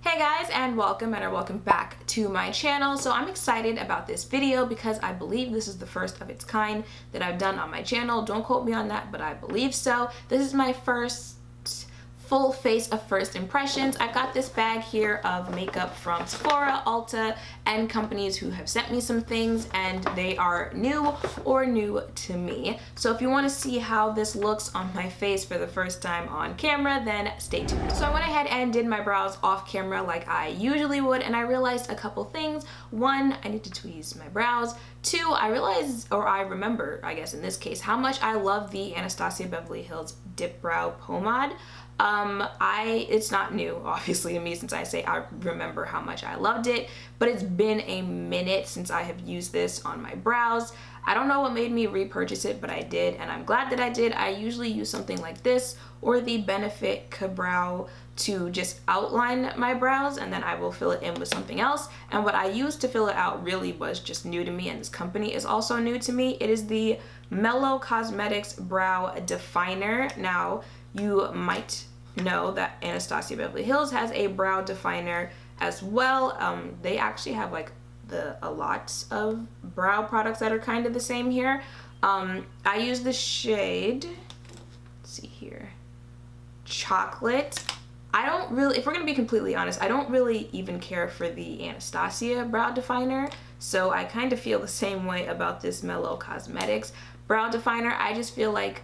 Hey guys, and welcome back to my channel. So I'm excited about this video because I believe this is the first of its kind that I've done on my channel. Don't quote me on that, but I believe so. This is my first full face of first impressions. I've got this bag here of makeup from Sephora, Ulta, and companies who have sent me some things, and they are new or new to me. So if you want to see how this looks on my face for the first time on camera, then stay tuned. So I went ahead and did my brows off camera like I usually would, and I realized a couple things. One, I need to tweeze my brows. Two, I realized, or I remember, I guess in this case, how much I love the Anastasia Beverly Hills DIPBRO Pomade. It's not new obviously to me, since I say I remember how much I loved it, but it's been a minute since I have used this on my brows. I don't know what made me repurchase it, but I did, and I'm glad that I did. I usually use something like this or the Benefit Ka-Brow to just outline my brows, and then I will fill it in with something else. And what I used to fill it out really was just new to me, and this company is also new to me. It is the Mellow Cosmetics Brow Definer. Now, you might know that Anastasia Beverly Hills has a brow definer as well. They actually have like a lot of brow products that are kind of the same here. I use the shade, let's see here, Chocolate. I don't really, if we're gonna be completely honest, I don't really even care for the Anastasia brow definer, so I kind of feel the same way about this Mellow Cosmetics brow definer. I just feel like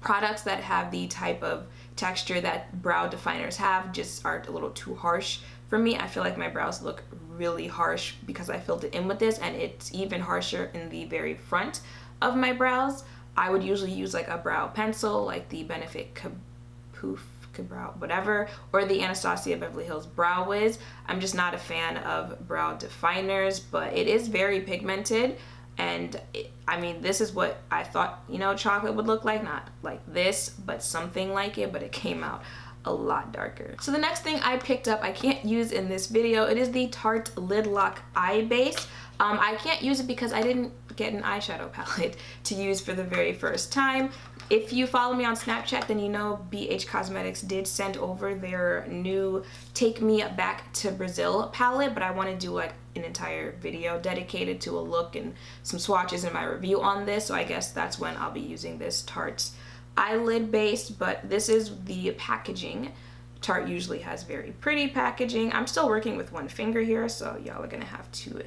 products that have the type of texture that brow definers have just are a little too harsh for me. I feel like my brows look really harsh because I filled it in with this, and it's even harsher in the very front of my brows. I would usually use like a brow pencil, like the Benefit Ka-Brow, whatever, or the Anastasia Beverly Hills Brow Wiz. I'm just not a fan of brow definers, but it is very pigmented. And I mean, this is what I thought, you know, chocolate would look like. Not like this, but something like it, but it came out a lot darker. So the next thing I picked up, I can't use in this video. It is the Tarte Lid Lock Eye Base. I can't use it because I didn't get an eyeshadow palette to use for the very first time. If you follow me on Snapchat, then you know BH Cosmetics did send over their new Take Me Back to Brazil palette, but I want to do like an entire video dedicated to a look and some swatches in my review on this, so I guess that's when I'll be using this Tarte's eyelid base. But this is the packaging. Tarte usually has very pretty packaging. I'm still working with one finger here, so y'all are gonna have to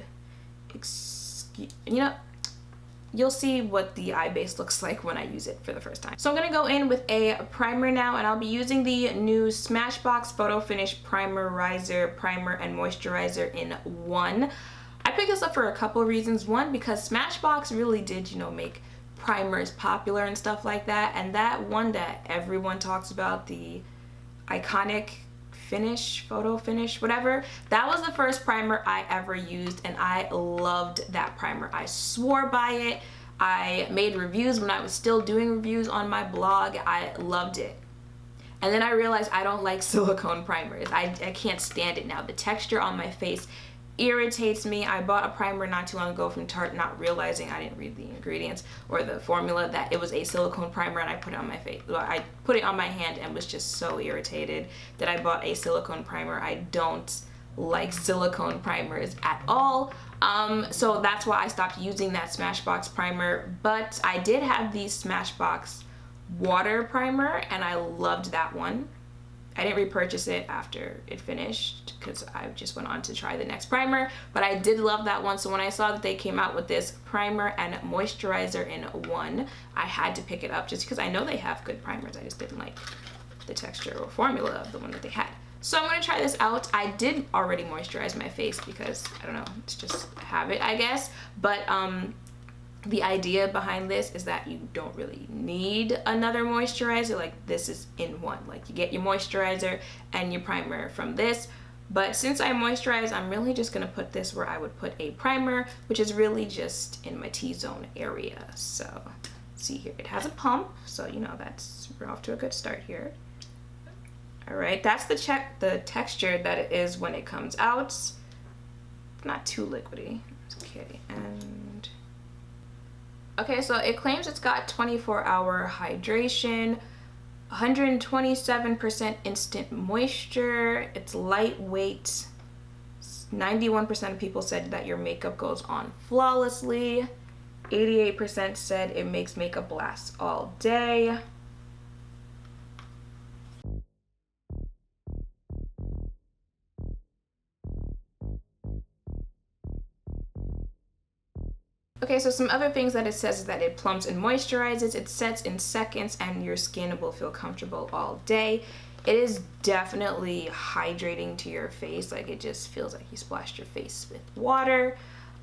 excuse, you know, you'll see what the eye base looks like when I use it for the first time. So I'm gonna go in with a primer now, and I'll be using the new Smashbox Photo Finish Primerizer Primer and Moisturizer in one. I picked this up for a couple of reasons. One, because Smashbox really did, you know, make primers popular and stuff like that, and that one that everyone talks about, the iconic finish, photo finish, whatever, that was the first primer I ever used, and I loved that primer. I swore by it. I made reviews when I was still doing reviews on my blog. I loved it. And then I realized I don't like silicone primers. I can't stand it now. The texture on my face irritates me. I bought a primer not too long ago from Tarte, not realizing, I didn't read the ingredients or the formula, that it was a silicone primer, and I put it on my face. Well, I put it on my hand and was just so irritated that I bought a silicone primer. I don't like silicone primers at all. So that's why I stopped using that Smashbox primer, but I did have the Smashbox water primer, and I loved that one. I didn't repurchase it after it finished because I just went on to try the next primer, but I did love that one. So when I saw that they came out with this primer and moisturizer in one, I had to pick it up just because I know they have good primers. I just didn't like the texture or formula of the one that they had. So I'm going to try this out. I did already moisturize my face because, I don't know, it's just a habit, I guess. But the idea behind this is that you don't really need another moisturizer. Like, this is in one. Like, you get your moisturizer and your primer from this. But since I moisturize, I'm really just going to put this where I would put a primer, which is really just in my T-zone area. So, see here, it has a pump, so you know we're off to a good start here. Alright, that's the texture that it is when it comes out. Not too liquidy. Okay, and okay, so it claims it's got 24-hour hydration, 127% instant moisture. It's lightweight. 91% of people said that your makeup goes on flawlessly. 88% said it makes makeup last all day. Okay, so some other things that it says is that it plumps and moisturizes, it sets in seconds, and your skin will feel comfortable all day. It is definitely hydrating to your face. Like, it just feels like you splashed your face with water.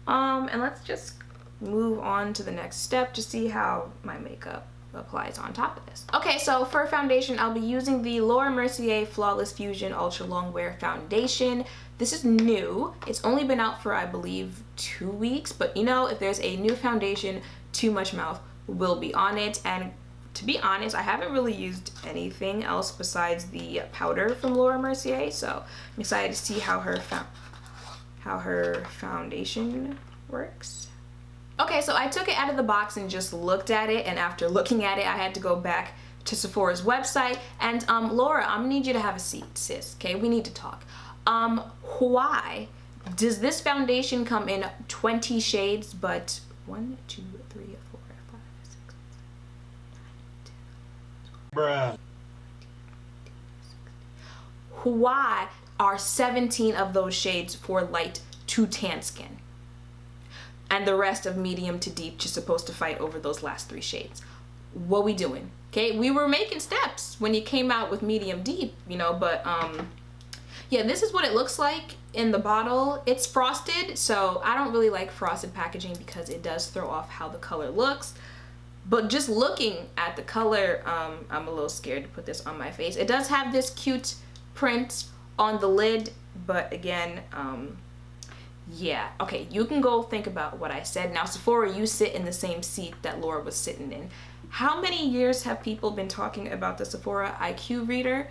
And let's just move on to the next step to see how my makeup applies on top of this. Okay, so for foundation, I'll be using the Laura Mercier Flawless Fusion Ultra-Longwear Foundation. This is new. It's only been out for, I believe, 2 weeks, but you know, if there's a new foundation, Too Much Mouth will be on it. And to be honest, I haven't really used anything else besides the powder from Laura Mercier, so I'm excited to see how her foundation works. Okay, so I took it out of the box and just looked at it, and after looking at it, I had to go back to Sephora's website. And Laura, I'm gonna need you to have a seat, sis, okay? We need to talk. Why does this foundation come in 20 shades, but 1, 2, 3, 4, 5, 6, 7, 8, 9, 10, 11, 12, 13, 14, 15, 16, 17, 18, 19, 20. Bruh. Why are 17 of those shades for light to tan skin? And the rest of medium to deep just supposed to fight over those last 3 shades. What we doing? Okay, we were making steps when you came out with medium deep, you know, but yeah, this is what it looks like in the bottle. It's frosted, so I don't really like frosted packaging because it does throw off how the color looks. But just looking at the color, I'm a little scared to put this on my face. It does have this cute print on the lid, but again, yeah, okay, you can go think about what I said. Now, Sephora, you sit in the same seat that Laura was sitting in. How many years have people been talking about the Sephora IQ reader?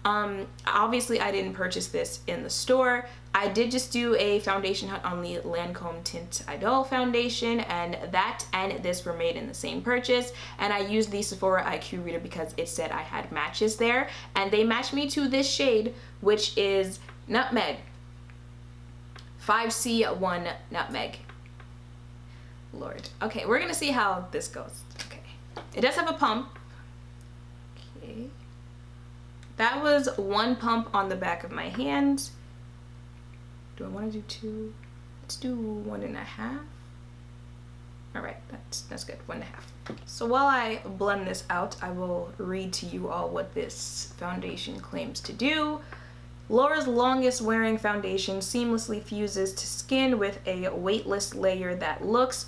Obviously, I didn't purchase this in the store. I did just do a foundation hunt on the Lancome Tint Idol foundation, and that and this were made in the same purchase. And I used the Sephora IQ reader because it said I had matches there, and they matched me to this shade, which is Nutmeg. 5C1 Nutmeg. Lord. Okay, we're gonna see how this goes. Okay. It does have a pump. Okay. That was 1 pump on the back of my hand. Do I want to do 2? Let's do 1.5. All right, that's good, 1.5. So while I blend this out, I will read to you all what this foundation claims to do. Laura's longest wearing foundation seamlessly fuses to skin with a weightless layer that looks,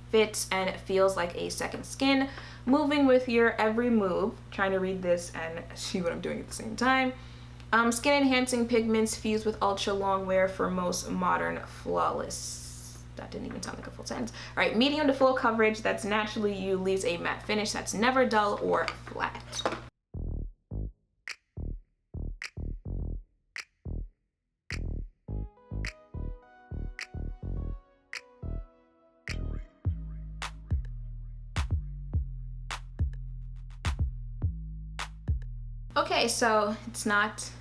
fits, and feels like a second skin, moving with your every move. Trying to read this and see what I'm doing at the same time. Skin enhancing pigments fused with Ultra-Longwear for most modern flawless. That didn't even sound like a full sentence. All right, medium to full coverage that's naturally you, leaves a matte finish that's never dull or flat. Okay, so it's not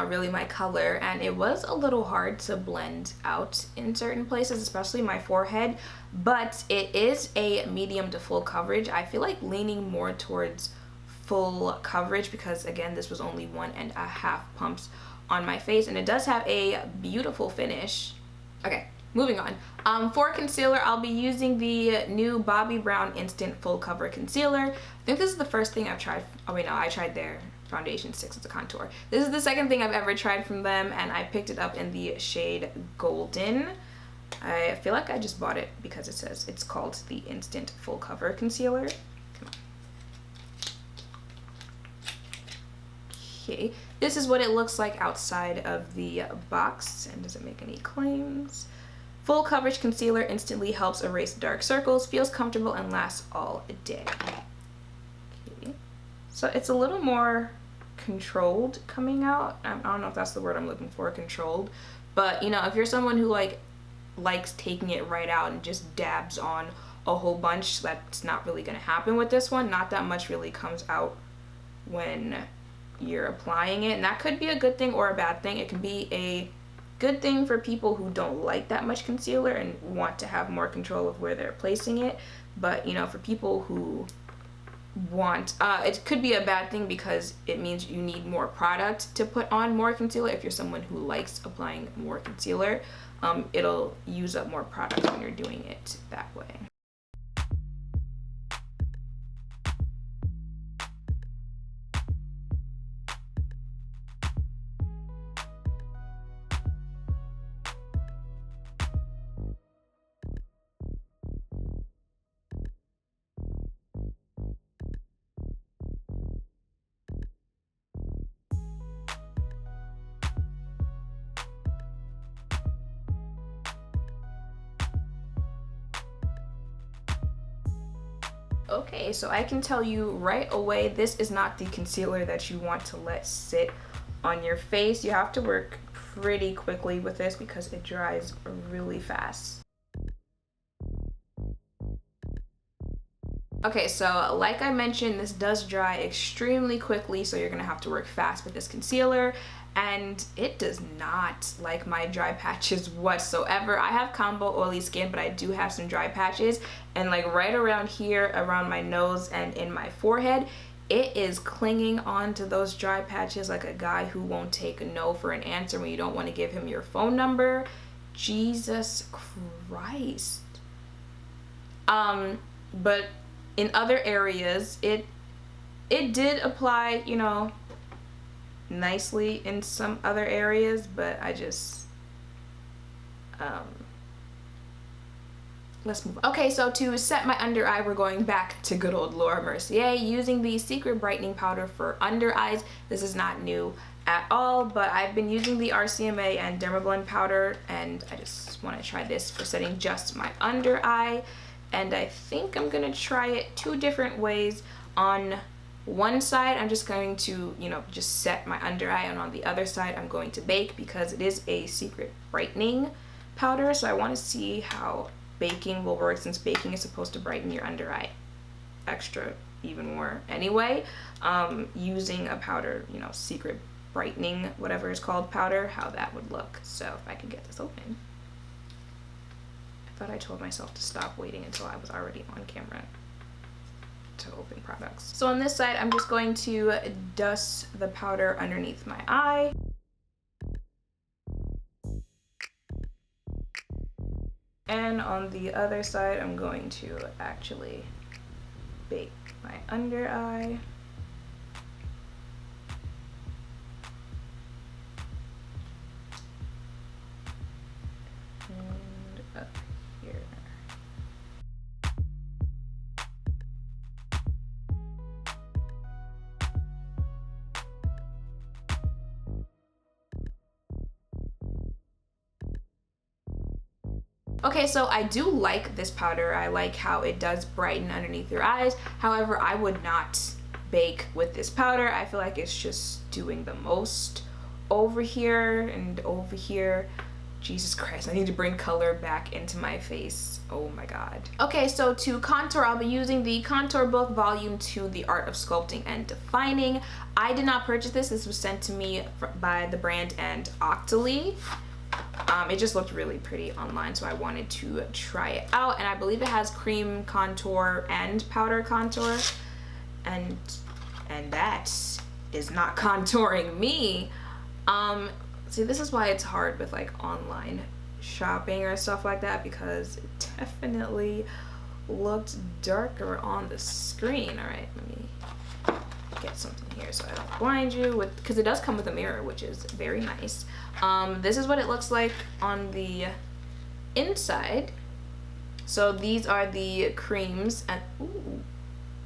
really my color, and it was a little hard to blend out in certain places, especially my forehead, but it is a medium to full coverage. I feel like leaning more towards full coverage because, again, this was only 1.5 pumps on my face, and it does have a beautiful finish. Okay, moving on. For concealer, I'll be using the new Bobbi Brown Instant Full Cover Concealer. I think this is the first thing I've tried. Oh wait, no, I tried their foundation 6 as a contour. This is the second thing I've ever tried from them, and I picked it up in the shade Golden. I feel like I just bought it because it says it's called the Instant Full Cover Concealer. Come on. Okay, this is what it looks like outside of the box, and does it make any claims? Full coverage concealer instantly helps erase dark circles, feels comfortable, and lasts all day. Okay. So it's a little more controlled coming out. I don't know if that's the word I'm looking for, controlled. But, you know, if you're someone who likes taking it right out and just dabs on a whole bunch, that's not really going to happen with this one. Not that much really comes out when you're applying it, and that could be a good thing or a bad thing. It can be a good thing for people who don't like that much concealer and want to have more control of where they're placing it, but you know, for people who want it could be a bad thing because it means you need more product to put on more concealer. If you're someone who likes applying more concealer, it'll use up more product when you're doing it that way. Okay, so I can tell you right away, this is not the concealer that you want to let sit on your face. You have to work pretty quickly with this because it dries really fast. Okay, so like I mentioned, this does dry extremely quickly, so you're gonna have to work fast with this concealer, and it does not like my dry patches whatsoever. I have combo oily skin, but I do have some dry patches, and like right around here, around my nose and in my forehead, it is clinging onto those dry patches like a guy who won't take a no for an answer when you don't want to give him your phone number. Jesus Christ. But in other areas, it did apply, you know, nicely in some other areas, but I just let's move on. Okay, so to set my under eye, we're going back to good old Laura Mercier using the Secret Brightening Powder for under eyes. This is not new at all, but I've been using the RCMA and Dermablend powder, and I just want to try this for setting just my under eye. And I think I'm gonna try it two different ways. On one side, I'm just going to, you know, just set my under eye, and on the other side, I'm going to bake because it is a secret brightening powder. So I want to see how baking will work, since baking is supposed to brighten your under eye extra even more anyway. Using a powder, you know, secret brightening, whatever it's called, powder, how that would look. So if I can get this open. I told myself to stop waiting until I was already on camera to open products. So on this side, I'm just going to dust the powder underneath my eye. And on the other side, I'm going to actually bake my under eye. And up here. Okay, so I do like this powder. I like how it does brighten underneath your eyes. However, I would not bake with this powder. I feel like it's just doing the most over here and over here. Jesus Christ, I need to bring color back into my face. Oh my God. Okay, so to contour, I'll be using the Contour Book Volume 2, The Art of Sculpting and Defining. I did not purchase this. This was sent to me by the brand and Octoly. It just looked really pretty online, so I wanted to try it out. And I believe it has cream contour and powder contour. And that is not contouring me. See, this is why it's hard with like online shopping or stuff like that, because it definitely looked darker on the screen. All right, let me get something here so I don't blind you with, because it does come with a mirror, which is very nice. This is what it looks like on the inside. So these are the creams, and ooh,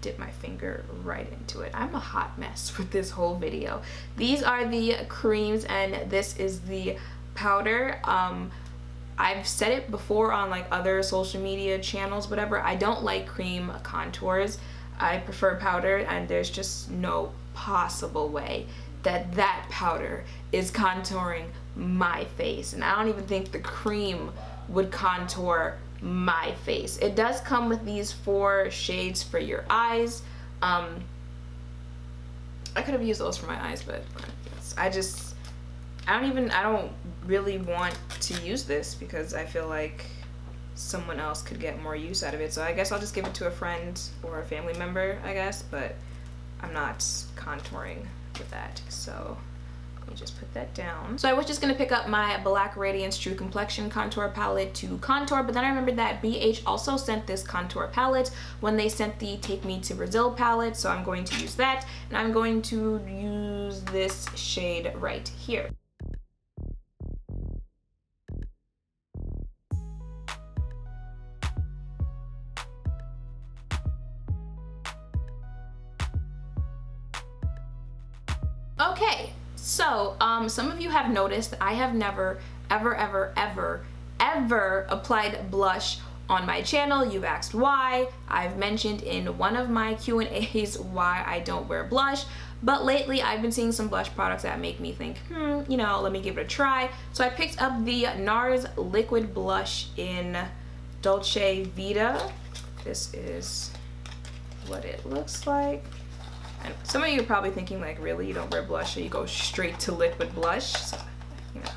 dip my finger right into it. I'm a hot mess with this whole video. These are the creams, and this is the powder. I've said it before on like other social media channels, whatever. I don't like cream contours. I prefer powder, and there's just no possible way that that powder is contouring my face. And I don't even think the cream would contour my face. It does come with these 4 shades for your eyes. I could have used those for my eyes, but I don't really want to use this because I feel like someone else could get more use out of it. So I guess I'll just give it to a friend or a family member, I guess, but I'm not contouring with that. So let me just put that down. So I was just gonna pick up my Black Radiance True Complexion contour palette to contour, but then I remembered that BH also sent this contour palette when they sent the Take Me to Brazil palette, so I'm going to use that, and I'm going to use this shade right here. Okay, so some of you have noticed that I have never ever applied blush on my channel. You've asked why. I've mentioned in one of my Q&As why I don't wear blush, but lately I've been seeing some blush products that make me think, you know, let me give it a try. So I picked up the Nars liquid blush in Dolce Vita. This is what it looks like. And some of you are probably thinking, like, really, you don't wear blush, so you go straight to liquid blush? So, you know,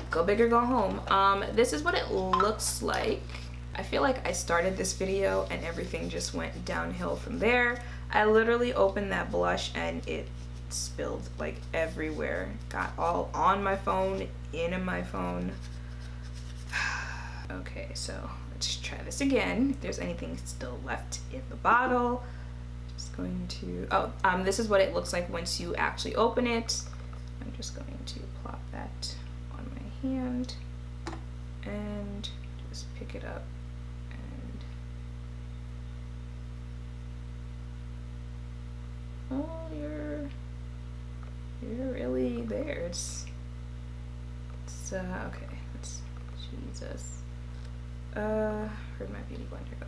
go big or go home. This is what it looks like. I feel like I started this video and everything just went downhill from there. I literally opened that blush and it spilled like everywhere. Got all on my phone, in my phone. Okay, so let's try this again. If there's anything still left in the bottle. Going to, this is what it looks like once you actually open it. I'm just going to plop that on my hand and just pick it up, and oh, you're really there. It's okay, let's, Jesus, where'd my beauty blender go?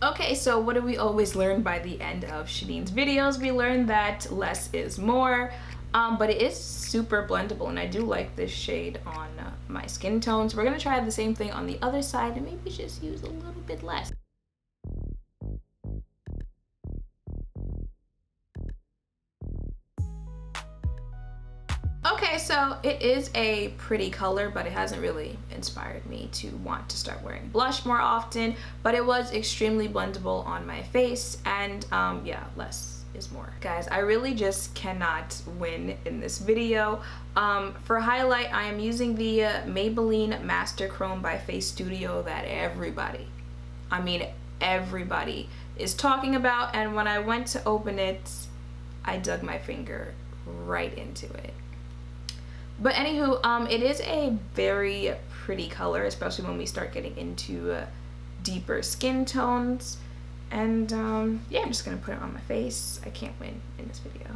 Okay, so what do we always learn by the end of Shanine's videos? We learn that less is more, but it is super blendable, and I do like this shade on my skin tone. So we're gonna try the same thing on the other side and maybe just use a little bit less. Okay, so it is a pretty color, but it hasn't really inspired me to want to start wearing blush more often, but it was extremely blendable on my face, and yeah, less is more. Guys, I really just cannot win in this video. For highlight, I am using the Maybelline Master Chrome by FaceStudio that everybody is talking about, and when I went to open it, I dug my finger right into it. But anywho, it is a very pretty color, especially when we start getting into deeper skin tones. And yeah, I'm just gonna put it on my face. I can't win in this video.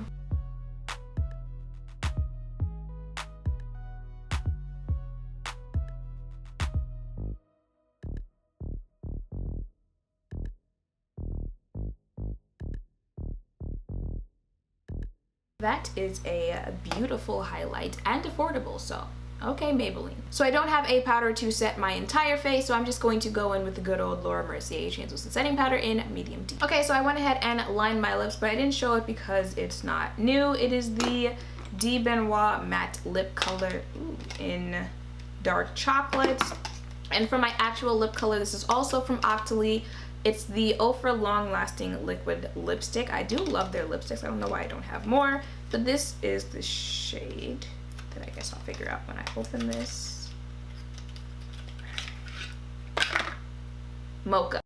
That is a beautiful highlight and affordable, so okay, Maybelline. So I don't have a powder to set my entire face, so I'm just going to go in with the good old Laura Mercier Translucent Setting Powder in medium deep. Okay, so I went ahead and lined my lips, but I didn't show it because it's not new. It is the DIPBRO Matte Lip Color in Dark Chocolate. And for my actual lip color, this is also from Octoly. It's the Ofra Long Lasting Liquid Lipstick. I do love their lipsticks. I don't know why I don't have more, but this is the shade that I guess I'll figure out when I open this. Mocha.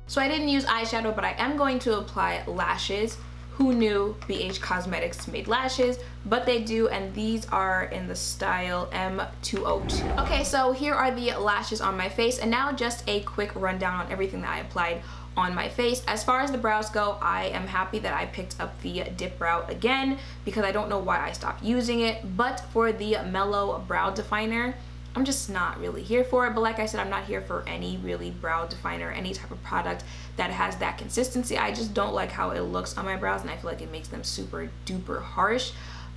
So I didn't use eyeshadow, but I am going to apply lashes. Who knew BH Cosmetics made lashes? But they do, and these are in the style M202. Okay, so here are the lashes on my face, and now just a quick rundown on everything that I applied on my face. As far as the brows go, I am happy that I picked up the DIPBRO again because I don't know why I stopped using it. But for the Mellow brow definer, I'm just not really here for it. But like I said, I'm not here for any really brow definer, any type of product that has that consistency. I just don't like how it looks on my brows, and I feel like it makes them super duper harsh.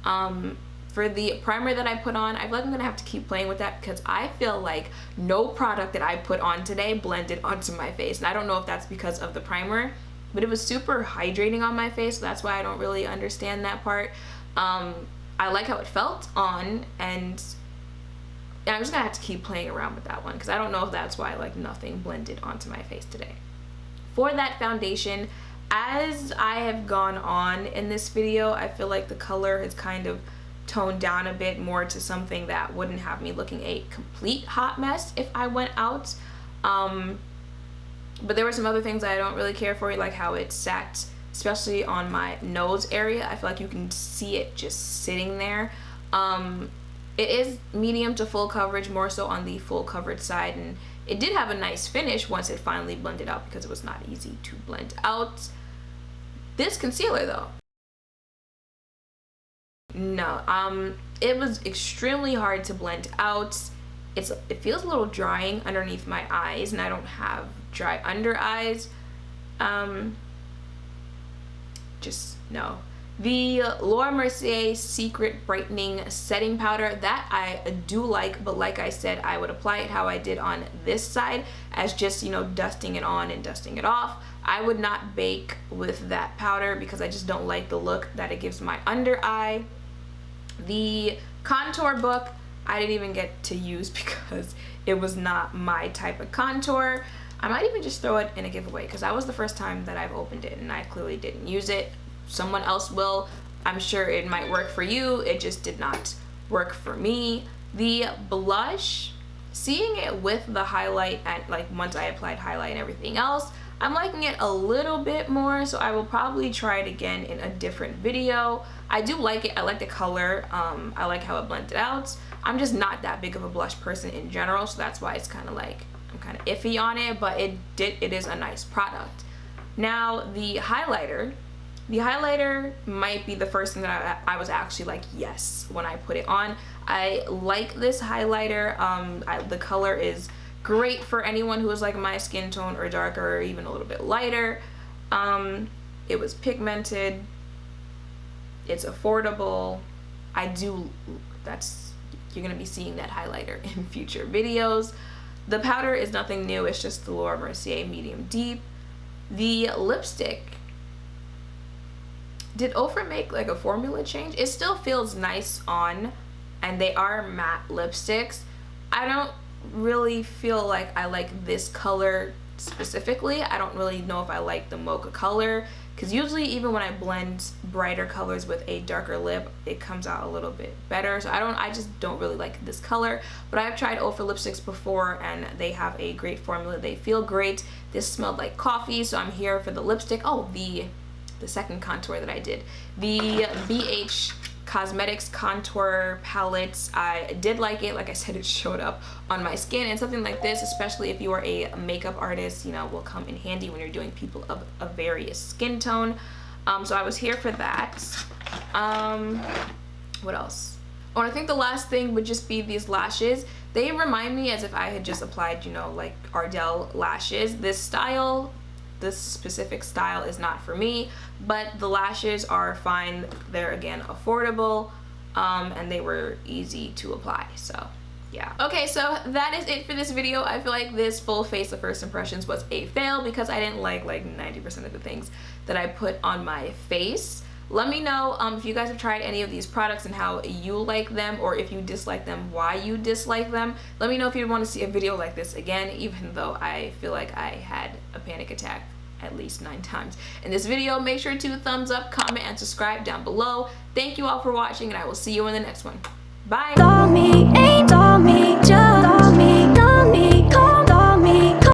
For the primer that I put on, I feel like I'm gonna have to keep playing with that, because I feel like no product that I put on today blended onto my face. And I don't know if that's because of the primer, but it was super hydrating on my face, so that's why I don't really understand that part. I like how it felt on, and I'm just gonna have to keep playing around with that one, because I don't know if that's why like nothing blended onto my face today. For that foundation, as I have gone on in this video, I feel like the color has kind of toned down a bit more to something that wouldn't have me looking a complete hot mess if I went out. But there were some other things that I don't really care for, like how it sat, especially on my nose area. I feel like you can see it just sitting there. It is medium to full coverage, more so on the full coverage side, and it did have a nice finish once it finally blended out, because it was not easy to blend out. This concealer though, no, it was extremely hard to blend out. It feels a little drying underneath my eyes, and I don't have dry under eyes. Just no. The Laura Mercier Secret Brightening Setting Powder, that I do like, but like I said, I would apply it how I did on this side, as just, you know, dusting it on and dusting it off. I would not bake with that powder because I just don't like the look that it gives my under eye. The contour book, I didn't even get to use because it was not my type of contour. I might even just throw it in a giveaway, because that was the first time that I've opened it and I clearly didn't use it. Someone else will. I'm sure it might work for you. It just did not work for me. The blush, seeing it with the highlight, and like once I applied highlight and everything else, I'm liking it a little bit more, so I will probably try it again in a different video. I do like it. I like the color. I like how it blended out. I'm just not that big of a blush person in general, so that's why it's kind of like I'm kind of iffy on it, but it is a nice product. Now the highlighter might be the first thing that I was actually like yes when I put it on. I like this highlighter. The color is great for anyone who is like my skin tone or darker or even a little bit lighter. It was pigmented. It's affordable. You're gonna be seeing that highlighter in future videos. The powder is nothing new. It's just the Laura Mercier Medium Deep. The lipstick, did Ofra make like a formula change? It still feels nice on, and they are matte lipsticks. I don't really feel like I like this color specifically. I don't really know if I like the mocha color, because usually even when I blend brighter colors with a darker lip, it comes out a little bit better. So I just don't really like this color. But I've tried Ofra lipsticks before, and they have a great formula. They feel great. This smelled like coffee, so I'm here for the lipstick. Oh, the second contour that I did, the BH Cosmetics contour palettes, I did like it. Like I said, it showed up on my skin, and something like this, especially if you are a makeup artist, you know, will come in handy when you're doing people of a various skin tone. So I was here for that. What else? Oh, and I think the last thing would just be these lashes. They remind me as if I had just applied, you know, like Ardell lashes. This specific style is not for me, but the lashes are fine. They're, again, affordable, and they were easy to apply, so yeah. Okay, so that is it for this video. I feel like this full face of first impressions was a fail because I didn't like 90% of the things that I put on my face. Let me know if you guys have tried any of these products and how you like them, or if you dislike them, why you dislike them. Let me know if you want to see a video like this again, even though I feel like I had a panic attack at least 9 times in this video. Make sure to thumbs up, comment, and subscribe down below. Thank you all for watching, and I will see you in the next one. Bye!